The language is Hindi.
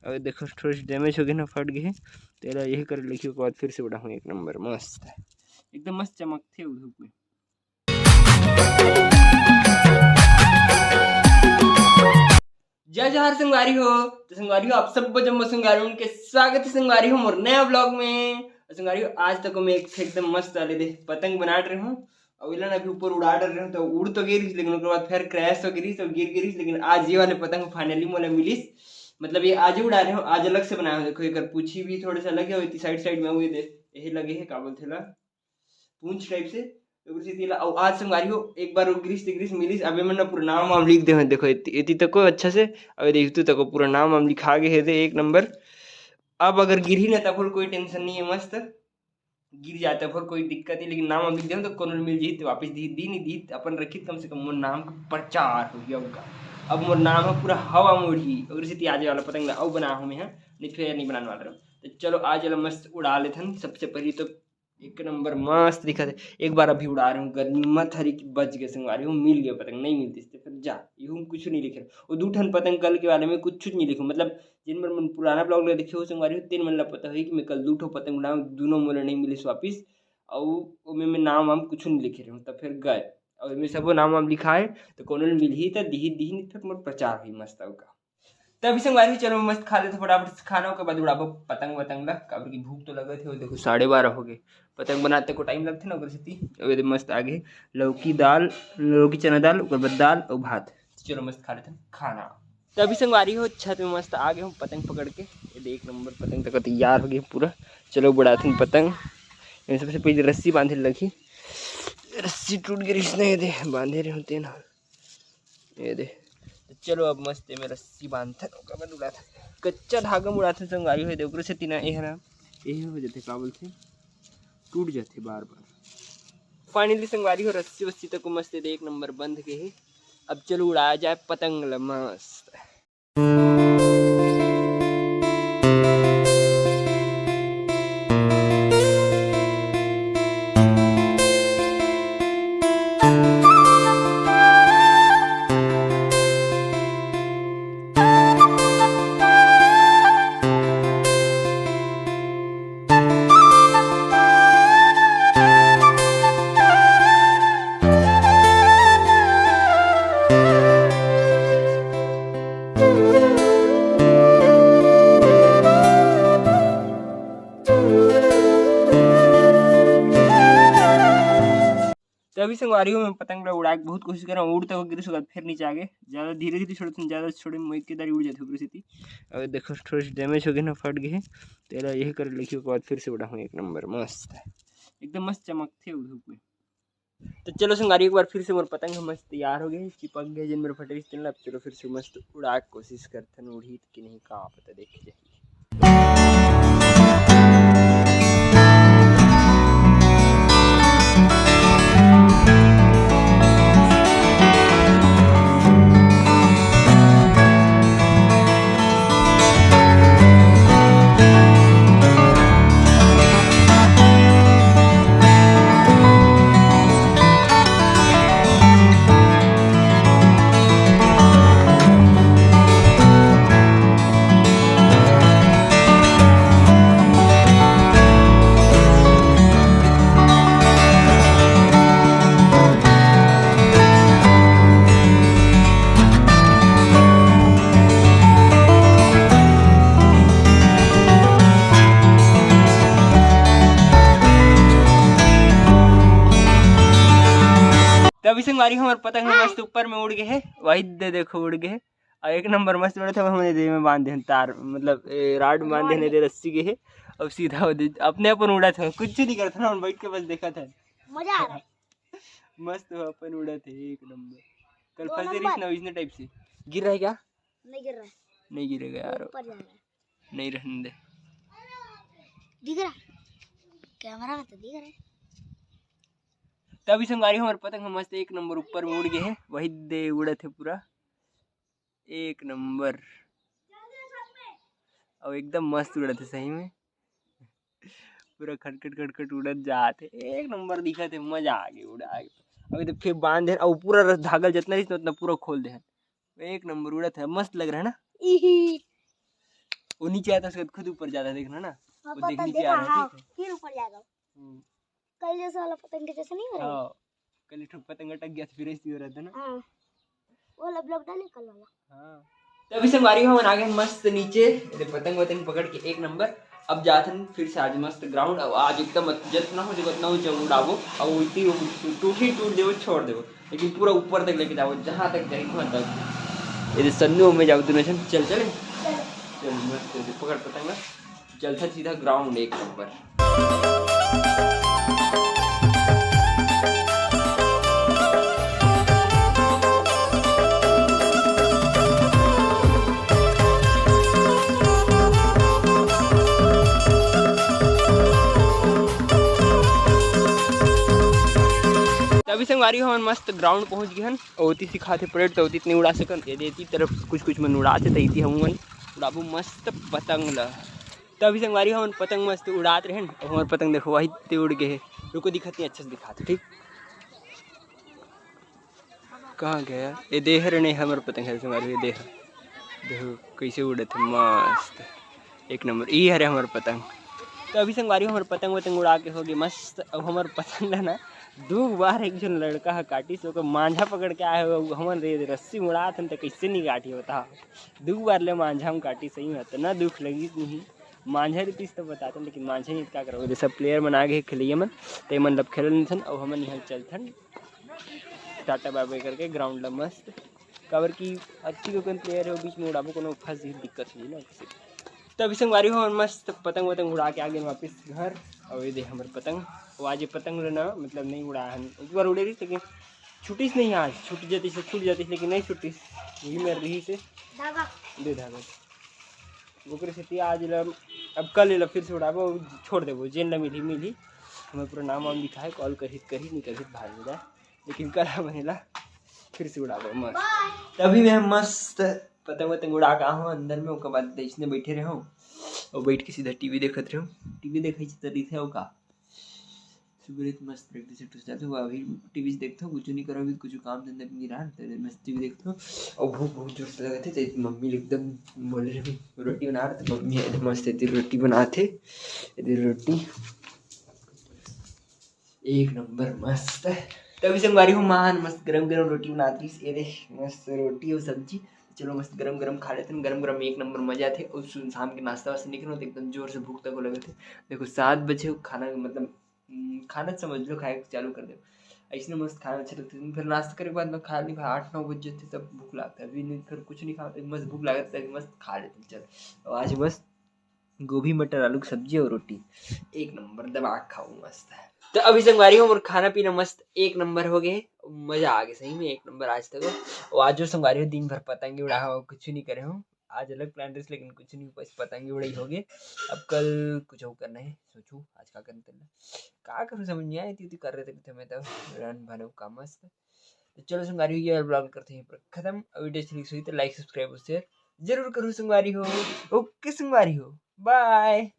और देखो थोड़ी सी डैमेज हो गई ना, फट गई। तेरा यही कर लिखी के बाद फिर से उड़ाऊँ एक नंबर मस्त है, एकदम मस्त चमकते हैं धूप में। जय जवाहर संगवारी हो। तो संगवारी हो आप सब जम्मू संगवारी उनके स्वागत है संगवारी हो मोर नया ब्लॉग में। संगवारी हो आज तक मैं एकदम मस्त वाले दे पतंग बना रही हूँ और इलन अभी ऊपर उड़ा रहे हूँ, तो उड़ तो गिरी लेकिन उसके बाद फिर क्रैश हो गिरी तो गिरी, लेकिन आज ये वाले पतंग फाइनली मोला मिली। मतलब ये आज ही उड़ा रहे हूँ, आज अलग से बनाया हूँ। देखो एक पूछी भी थोड़े से अलग है, साइड में हुए यही लगे है का बोलते ला पूंछ टाइप से। और आज संगवारी हो एक बार ग्रीस मिली। अभी मैंने पूरा नाम वाम लिख दे, देखो इतनी तक अच्छा से अभी देख तक पूरा नाम वाम लिखा गए है एक नंबर। अब अगर गिर ही ना तब कोई टेंशन नहीं है, मस्त गिर जाता फिर कोई दिक्कत नहीं, लेकिन नाम लिख दे तो कौन मिल जी तो वापस दी नहीं दी अपन रखी कम से कम मोर नाम का प्रचार हो गया उनका। अब मोर नाम है पूरा हवा मोड़ी अगर से आज वाला पतंग अब बना हूँ मैं, नहीं फिर नहीं बनाने वाला। तो चलो आज वाला मस्त उड़ा लेते हैं। सबसे पहले तो एक नंबर मस्त दिखा थे, एक बार अभी उड़ा रहे हूँ गर्मी मत हरी की बच गए संगवारी हूँ, मिल गया पतंग नहीं मिलती फिर जा यूँ कुछ नहीं लिखे। और दो ठन पतंग कल के बारे में कुछ नहीं लिखूँ, मतलब जिन बार मन पुराना ब्लॉग में देखे हो संगवारी हो तीन मन ला पता है कि मैं कल दो ठो पतंग उड़ाऊँ, दोनों मोला नहीं मिले वापिस। और मैं नाम वाम कुछ नहीं लिखे रहे तब फिर गए और मैं सबको नाम वाम लिखा है तो कौन मिल ही तो दी नहीं फिर मोर प्रचार हुई मस्त का। तभी संगवारी चलो मस्त खा लेते फटाफट खाना के बाद उड़ाबो पतंग वतंग ला, काबर की भूख तो लगे थे। देखो 12:30 हो गए, पतंग बनाते को टाइम लगते ना उधर मस्त आगे लौकी दाल, लौकी चना दाल ऊपर बाद दाल और भात। चलो मस्त खा लेते खाना। तभी संगवारी हो छत में मस्त आगे हूँ पतंग पकड़ के, ये एक नंबर पतंग तक तैयार हो गई पूरा। चलो बढ़ाते पतंग। सबसे पहले रस्सी बांधे लगी, रस्सी टूट गई इसने दे बांधे रहे होते ना ये दे। तो चलो अब मस्त में रस्सी बांधते उड़ाते कच्चा धागा में उड़ाते संगवारी हो दे से तीना ये ना यही हो जाते का बोलते टूट जाते बार बार। फाइनली संगवारी हो रस्सी वस्सी तक मस्त दे एक नंबर बंध के है। अब चलो उड़ाया जाए पतंग मस्त। तभी संगवारी हूँ मैं पतंग उड़ा के बहुत कोशिश कर रहा हूँ, उड़ते हुए गिर सकता फिर नीचे आगे ज़्यादा धीरे धीरे छोड़ते ज़्यादा छोड़े मैं के दारी उड़ जाते गिर थी। और देखो थोड़ी सी डैमेज हो गई ना, फट गई। तेरा यही कर लिखी के बाद फिर से उड़ा हूँ एक नंबर मस्त है, एकदम मस्त चमकते हैं धूप में। तो चलो संगवारी एक बार फिर से मोर पतंग मस्त तैयार हो गए, चिपक गए जिन मेरे फटे चल। अब चलो फिर से मस्त उड़ा के कोशिश करते हैं, उड़ी कि नहीं कहाँ पता देख जाइए। तभी संगवारी हमारे पतंग मस्त ऊपर में उड़ गए है, वही दे देखो उड़ गए और एक नंबर मस्त उड़े थे। हमने दे में बांधे तार मतलब राड में बांधे नहीं दे रस्सी के है। अब सीधा अपने अपन उड़ा था, कुछ नहीं करता ना, बैठ के बस देखा था, मजा आ रहा है मस्त अपन उड़ा थे एक नंबर। कल फंसे रही ना इसने टाइप से। गिर रहा है क्या? नहीं गिर रहा है, नहीं गिरेगा यार, नहीं रहने दे। दिख रहा कैमरा में तो दिख रहा है। तभी संगवारी हमारे पतंग मस्त एक नंबर ऊपर में उड़ गए हैं, वही दे उड़े थे पूरा एक नंबर और एकदम मस्त उड़े थे सही में, पूरा खटखट खटखट उड़त जाते एक नंबर दिखा थे, मजा आ गया उड़ा के। अभी तो फिर बांध दे और पूरा धागा जितना रही उतना पूरा खोल दे, एक नंबर उड़ा था, मस्त लग रहा है ना। वो नीचे आता है खुद ऊपर जाता है, देखना ना वो देख नीचे देखा, आ रहा है, हाँ, ठीक है? फिर ऊपर जाएगा। कल जैसा वाला पतंग के जैसे नहीं हो रहा है? हाँ, कल एक पतंग अटक गया था, फिर ऐसे हो रहा था ना। हाँ, वो लब डाले कल वाला। हाँ, तो अभी संगवारी हम आ गए मस्त नीचे, पतंग वतंग पकड़ के एक नंबर। अब जाते हैं फिर से आज मस्त ग्राउंड, अब आज एकदम जितना हो जाए उतना ऊंचा उड़ावो, और उल्टी टूट देवो, छोड़ देवो, लेकिन पूरा ऊपर तक लेके जाओ, जहाँ तक जाए वहाँ तक। ये सन्नू में जाओ दोनों, चल चले चल मस्त पकड़ पतंग ना, चलता सीधा ग्राउंड एक नंबर। अभी संगवारी हम मस्त ग्राउंड पहुंच गए हन, ओती सिखाते परेड तो इतनी उड़ा सकन, ये देती तरफ कुछ मन उड़ाते तैती हम उड़ाबू मस्त पतंग ला। तो अभी संगवारी हम पतंग मस्त उड़ाते रहे, और हमारे पतंग देखो वही ते उड़ गए, रुको दिखत नहीं, अच्छे से दिखाते, ठीक? कहाँ गया ये, देख रहे नहीं हमारे पतंग है संगवारी, ये देखो कैसे उड़े थे मस्त, एक नंबर ये हरे हमारे पतंग। तो अभी संगवारी हमारे पतंग वतंग उड़ा के हो गए मस्त। अब हमारे पतंग ना 2 बार एक जन लड़का है काटी से मांझा पकड़ के आए हो, हमन रे रस्सी उड़ा थे तो कैसे नहीं काटी होता, 2 बार ले मांझा हम काटी, सही में इतना दुख लगी नहीं। मांझा रहतीस तो बताते, लेकिन मांझा नहीं क्या करोगे, सब प्लेयर मन आ गए खेलिए मन, तो मन लब खेल नहीं थन, और हमन यहाँ चलथन टाटा बाय बाय करके ग्राउंड ला मस्त, काबर की अच्छी कोई प्लेयर है बीच में उड़ाबो को फंस दिक्कत हुई ना किसी। तो अभी संगवारी हो मस्त पतंग वतंग उड़ा के आ गए वापस घर, और ये देख हमारे पतंग, वो आज ये पतंग लेना मतलब नहीं उड़ा है, एक बार उड़े रही लेकिन छुट्टीस नहीं, आज छूट जाती लेकिन नहीं छुट्टीस, वही मेरे रही से धागा दे धागा बोकरे से आज अब कल ला फिर से उड़ाबो, छोड़ देवो जेन ला मिली हमें पूरा नाम वाम लिखा है, कॉल करी नहीं कभी भाग हो जाए, लेकिन कल बनेला फिर से उड़ाबो मस्त। तभी मैं मस्त पतंग वतंग उड़ा के हूँ अंदर में, उसके बाद इसने बैठे रहे हूँ और बैठ के सीधा टीवी देखते रहो, टीवी देखे तरी थे का सुबह मस्त प्रैक्टिस टूस जाते हो, अभी टीवी देखते हो, कुछ नहीं करो, अभी कुछ काम धंधा नहीं रहा, तो मस्त टीवी देखते हो, और भूख बहुत जोर से लगे थे, तो मम्मी एकदम बोल रहे रोटी बना रहे थे, मम्मी मस्त इतनी रोटी बनाते, इतनी रोटी एक नंबर मस्त। तभी संगवारी हूँ मान मस्त गरम गरम रोटी बनाती, ये देख मस्त रोटी और सब्जी, चलो मस्त गरम गरम खा लेते हैं, गरम गरम एक नंबर मजा थे। और शाम के नाश्ता वास्ते निकलो तो एकदम जोर से भूख तक लगे थे, देखो 7 बजे खाना मतलब खाना समझ लो खाए चालू कर दो, ऐसे मस्त खाना अच्छा लगता है। फिर नाश्ता करने के बाद खा नहीं, 8-9 बजे थे तब भूख लगता है, अभी नहीं फिर कुछ नहीं खा, मस्त भूख लगता है, मस्त खा लेते हैं। चल और आज बस गोभी मटर आलू की सब्जी और रोटी एक नंबर दबा खाऊं मस्त है। तो अभी संगवारी हूँ और खाना पीना मस्त एक नंबर हो गए, मजा आ गया सही में एक नंबर आज तक। और आज जो संगवारी हो दिन भर पतंग उड़ा हो, कुछ नहीं करे हूँ, आज अलग प्लान रही लेकिन कुछ नहीं, बस पतंग उड़ाई हो गए। अब कल कुछ और करना है, सोचू आज क्या करना क्या करूँ समझ नहीं आई थी कर रहे थे मैं तो रन भरे का मस्त। तो चलो संगवारी हुई ब्लॉग करते हैं खत्म, वीडियो अच्छी तो लाइक सब्सक्राइब शेयर जरूर करो संगवारी हो। ओके संगवारी हो, बाय।